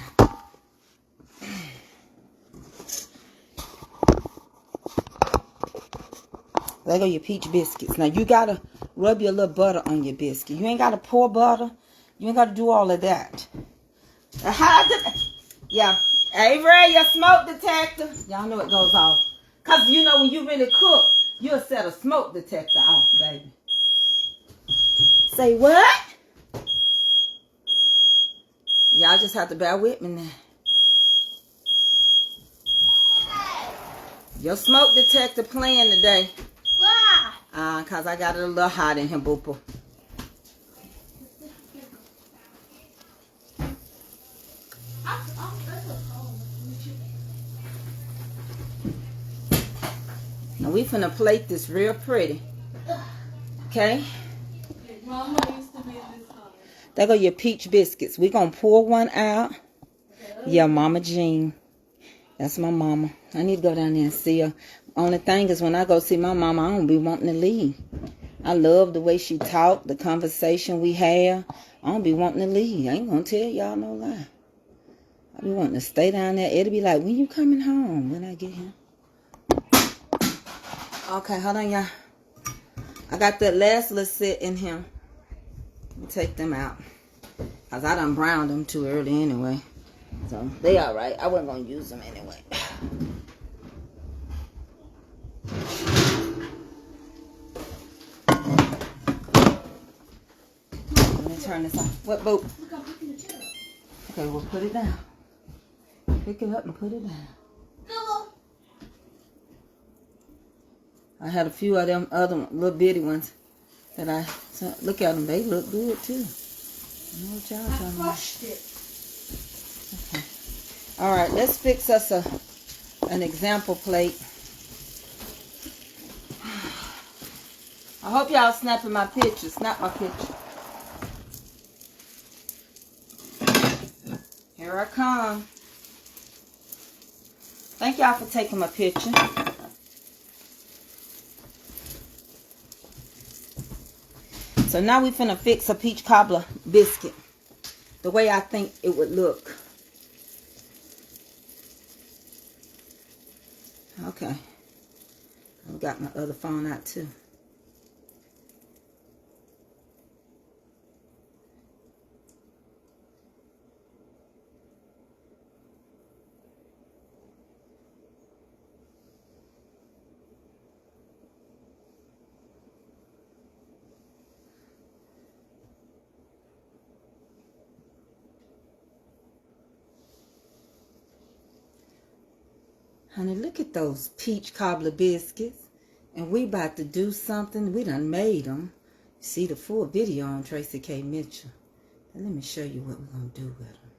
There go your peach biscuits. Now you gotta rub your little butter on your biscuit. You ain't gotta pour butter. You ain't gotta do all of that. Yeah. Avery, your smoke detector. Y'all know it goes off. Cause you know when you really cook, you'll set a smoke detector off, baby. Say what? Y'all just have to bear with me now. Your smoke detector playing today. Why? Cause I got it a little hot in here, boo-boo. Now we finna plate this real pretty. Okay? Mama used to be in this house. There go your peach biscuits. We gonna pour one out. Yeah, Mama Jean. That's my mama. I need to go down there and see her. Only thing is when I go see my mama, I don't be wanting to leave. I love the way she talk, the conversation we have. I don't be wanting to leave. I ain't gonna tell y'all no lie. I be wanting to stay down there. It'll be like, when you coming home when I get here? Okay, hold on, y'all. I got that last little set in here. Let me take them out. Because I done browned them too early anyway. So, they alright. I wasn't going to use them anyway. Let me turn this off. What boat? Okay, we'll put it down. Pick it up and put it down. I had a few of them other little bitty ones that I look at them. They look good too. I know what y'all talking about. Okay. All right, let's fix us an example plate. I hope y'all snapping my picture. Snap my picture. Here I come. Thank y'all for taking my picture. So now we finna fix a peach cobbler biscuit the way I think it would look. Okay. I've got my other phone out too. Honey, look at those peach cobbler biscuits. And we about to do something. We done made them. See the full video on Tracy K. Mitchell. And let me show you what we're going to do with them.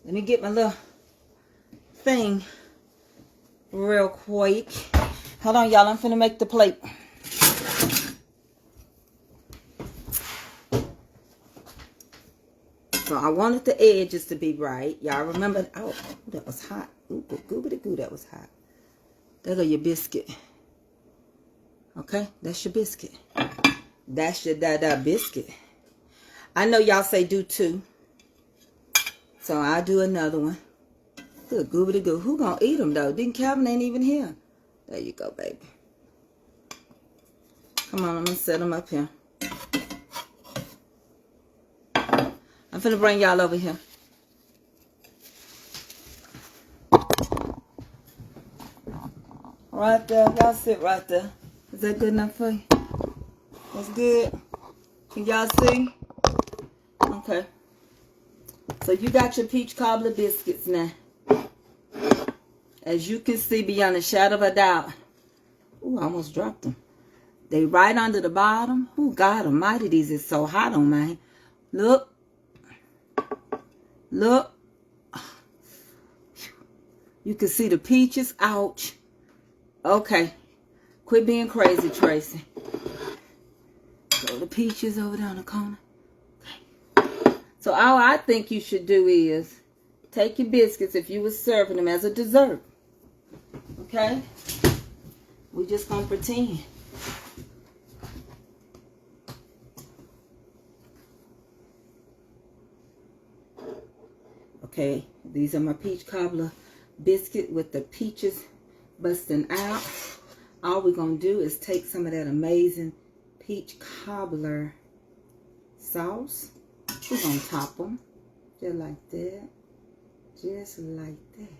Let me get my little thing real quick. Hold on, y'all. I'm finna make the plate. I wanted the edges to be right. Y'all remember? Oh, that was hot. Ooh, goobity goo, that was hot. There go your biscuit. Okay, that's your biscuit. That's your biscuit. I know y'all say do 2. So I'll do another one. Good goobity goo. Who gonna eat them though? Didn't Calvin ain't even here. There you go, baby. Come on, I'm gonna set them up here. I'm finna bring y'all over here. Right there. Y'all sit right there. Is that good enough for you? That's good. Can y'all see? Okay. So you got your peach cobbler biscuits now. As you can see, beyond a shadow of a doubt. Ooh, I almost dropped them. They right under the bottom. Oh, God almighty, these is so hot on mine. Look. Look. You can see the peaches. Ouch. Okay. Quit being crazy, Tracy. So the peaches over there on the corner. Okay. So all I think you should do is take your biscuits if you were serving them as a dessert. Okay? We just gonna pretend. Okay, these are my peach cobbler biscuit with the peaches busting out. All we're going to do is take some of that amazing peach cobbler sauce. We're going to top them just like that. Just like that.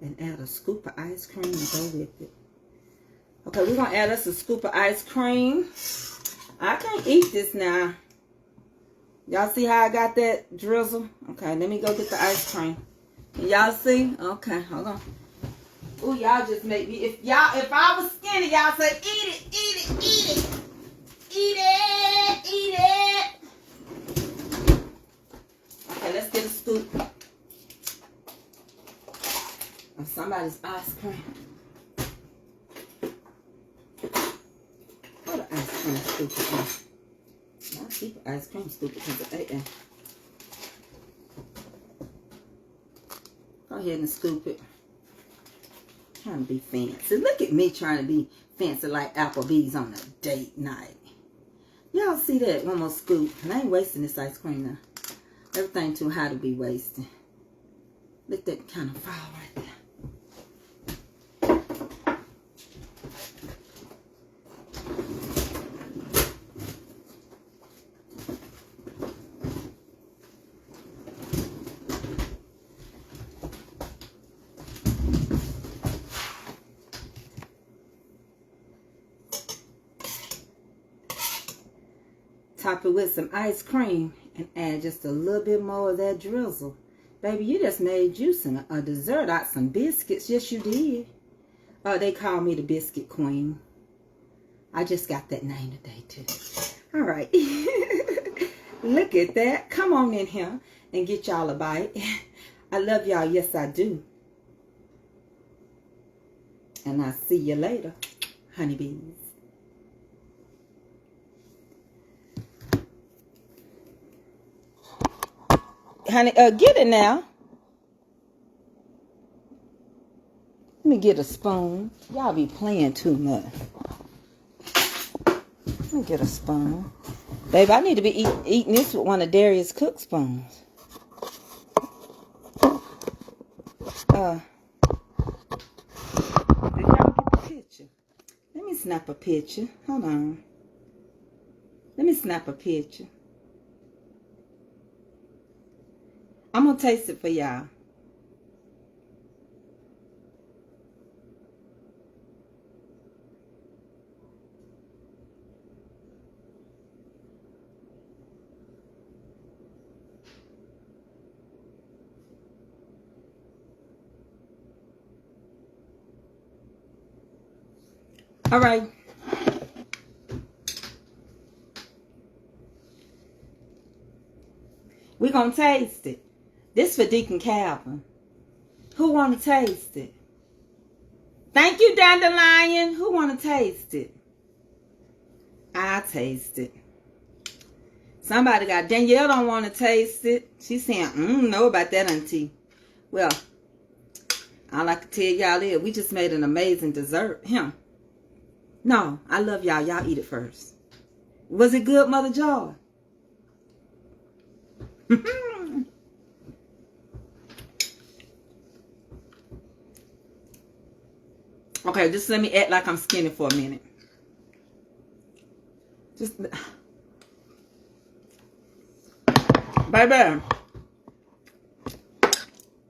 And add a scoop of ice cream to go with it. Okay, we're going to add us a scoop of ice cream. I can't eat this now. Y'all see how I got that drizzle? Okay, let me go get the ice cream. Can y'all see? Okay, hold on. Ooh, y'all just make me. If I was skinny, y'all say, eat it, eat it, eat it. Eat it, eat it. Okay, let's get a scoop of somebody's ice cream. What an ice cream scoop. I keep ice cream scoop because of AA. Go ahead and scoop it. Trying to be fancy. Look at me trying to be fancy like Applebee's on a date night. Y'all see that? One more scoop. And I ain't wasting this ice cream now. Everything too high to be wasted. Let that kind of fall right there. Top it with some ice cream and add just a little bit more of that drizzle. Baby, you just made you a dessert out some biscuits. Yes, you did. They call me the biscuit queen. I just got that name today, too. All right. Look at that. Come on in here and get y'all a bite. I love y'all. Yes, I do. And I'll see you later, honeybees. Honey, get it now. Let me get a spoon. Y'all be playing too much. Let me get a spoon. Babe, I need to be eating this with one of Darius' cook spoons. Did y'all get the picture? Let me snap a picture. Hold on. Let me snap a picture. I'm going to taste it for y'all. All right. We're going to taste it. This for Deacon Calvin. Who want to taste it? Thank you, Dandelion. Who want to taste it? I'll taste it. Somebody got, Danielle don't want to taste it. She's saying, know about that, auntie. Well, all I can tell y'all is we just made an amazing dessert. No, I love y'all. Y'all eat it first. Was it good, Mother Joy? Okay, just let me act like I'm skinny for a minute. Just, baby,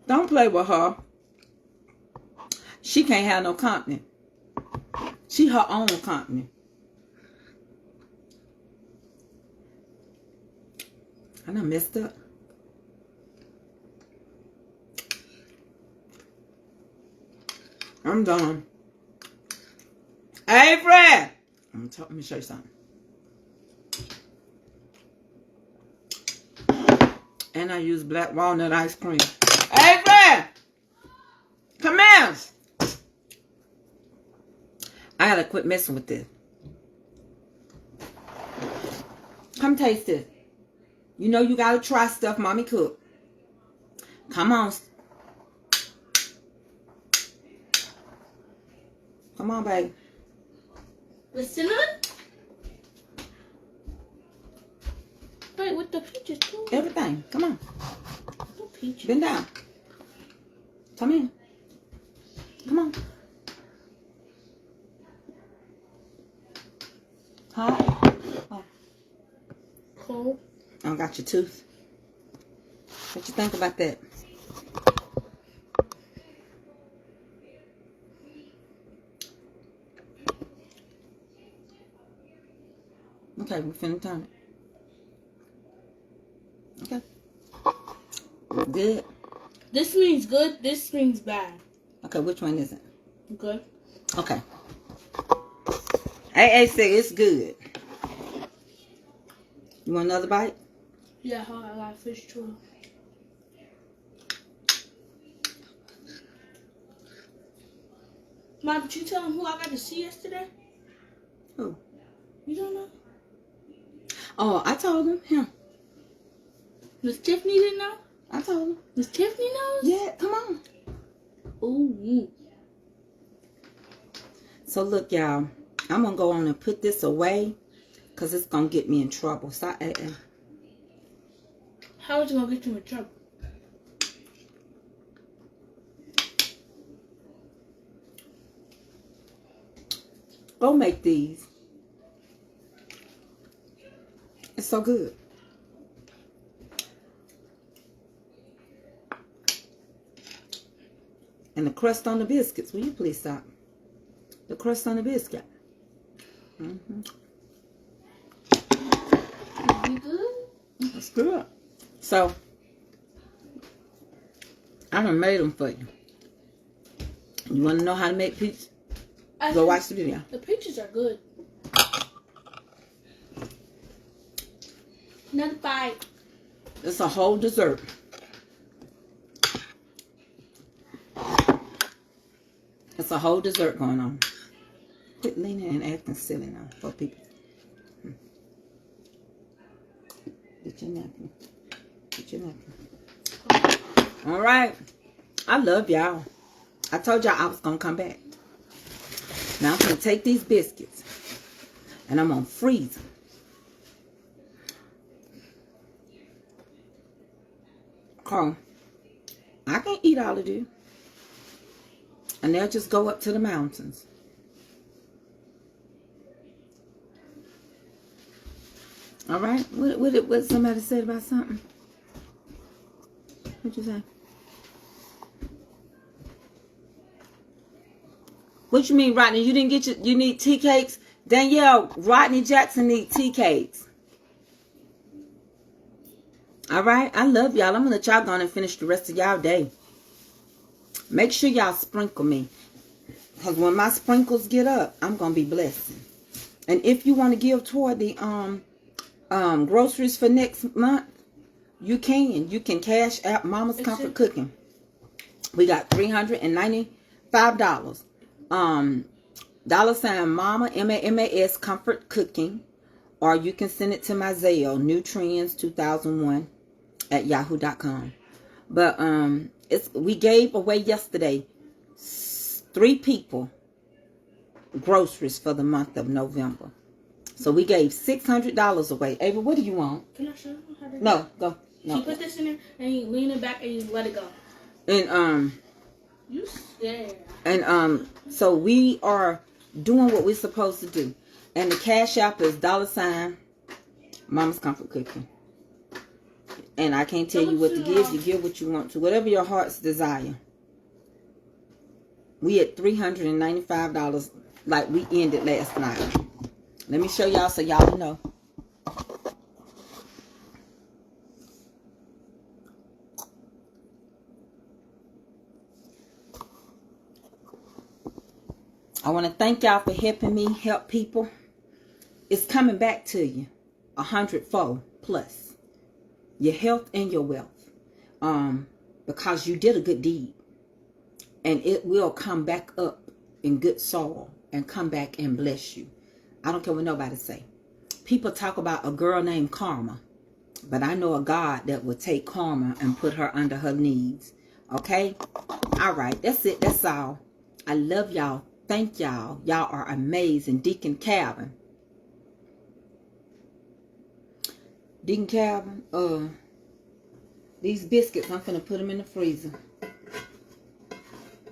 don't play with her. She can't have no company. She her own company. I done messed up. I'm done. Hey, Fred. Let me show you something. And I use black walnut ice cream. Hey, Fred. Come here. I gotta quit messing with this. Come taste this. You know you gotta try stuff mommy cook. Come on. Come on, babe. The cinnamon? Wait, with the peaches too? Everything. Come on. No peaches. Bend down. Come in. Come on. Hot? Oh. Cold. I got your tooth. What you think about that? Okay, we're finna turn it. Okay. Good. This means good. This means bad. Okay, which one is it? Good. Okay. AA said it's good. You want another bite? Yeah, I got fish too. Mom, did you tell him who I got to see yesterday? Who? You don't know? Oh, I told him. Miss Tiffany didn't know? I told him. Miss Tiffany knows? Yeah, come on. Ooh. So look, y'all. I'm going to go on and put this away because it's going to get me in trouble. So, How is it going to get you in trouble? Go make these. It's so good. And the crust on the biscuits. Will you please stop? The crust on the biscuit. You good? That's good. So, I done made them for you. You want to know how to make peach? Go watch the video. The peaches are good. Another bite. It's a whole dessert. It's a whole dessert going on. Quit leaning and acting silly now for people. Get your napkin. Get your napkin. All right. I love y'all. I told y'all I was going to come back. Now I'm going to take these biscuits and I'm going to freeze them. Oh, I can't eat all of this. And they'll just go up to the mountains. All right. What somebody said about something? What'd you say? What you mean, Rodney? You didn't get you need tea cakes? Danielle, Rodney Jackson need tea cakes. All right. I love y'all. I'm going to let y'all go on and finish the rest of y'all day. Make sure y'all sprinkle me. Because when my sprinkles get up, I'm going to be blessing. And if you want to give toward the groceries for next month, you can. You can cash out Mama's Comfort Cooking. We got $395. $$ Mama, MAMAS Comfort Cooking. or you can send it to my Zelle, newtrends2001@yahoo.com. But we gave away yesterday 3 people groceries for the month of November. So we gave $600 away. Ava, what do you want? Can I show you how to do No, go. No. You put this in there and you lean it back and you let it go. And You scared. And so we are doing what we're supposed to do. And the Cash App is $ Mama's Comfort Cooking. And I can't tell you what to give. You give what you want to. Whatever your heart's desire. We at $395 like we ended last night. Let me show y'all so y'all know. I want to thank y'all for helping me help people. It's coming back to you 100-fold plus. Your health and your wealth. Because you did a good deed. And it will come back up in good soil and come back and bless you. I don't care what nobody say. People talk about a girl named Karma. But I know a God that will take Karma and put her under her knees. Okay? Alright, that's it. That's all. I love y'all. Thank y'all. Y'all are amazing. Deacon Calvin. Deacon Calvin, these biscuits, I'm finna put them in the freezer.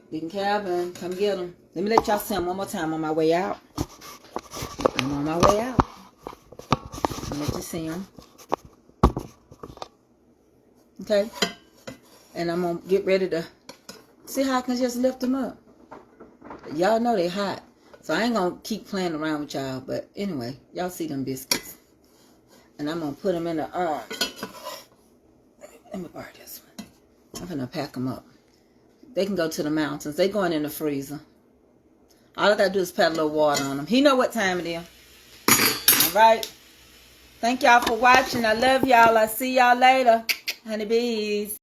Deacon Calvin, come get them. Let me let y'all see them one more time on my way out. I'm on my way out. Let you see them. Okay? And I'm gonna get ready to see how I can just lift them up. Y'all know they hot. So I ain't gonna keep playing around with y'all. But anyway, y'all see them biscuits. And I'm gonna put them in the let me borrow this one. I'm gonna pack them up. They can go to the mountains. They going in the freezer. All I gotta do is pat a little water on them. He know what time it is. Alright. Thank y'all for watching. I love y'all. I'll see y'all later. Honeybees.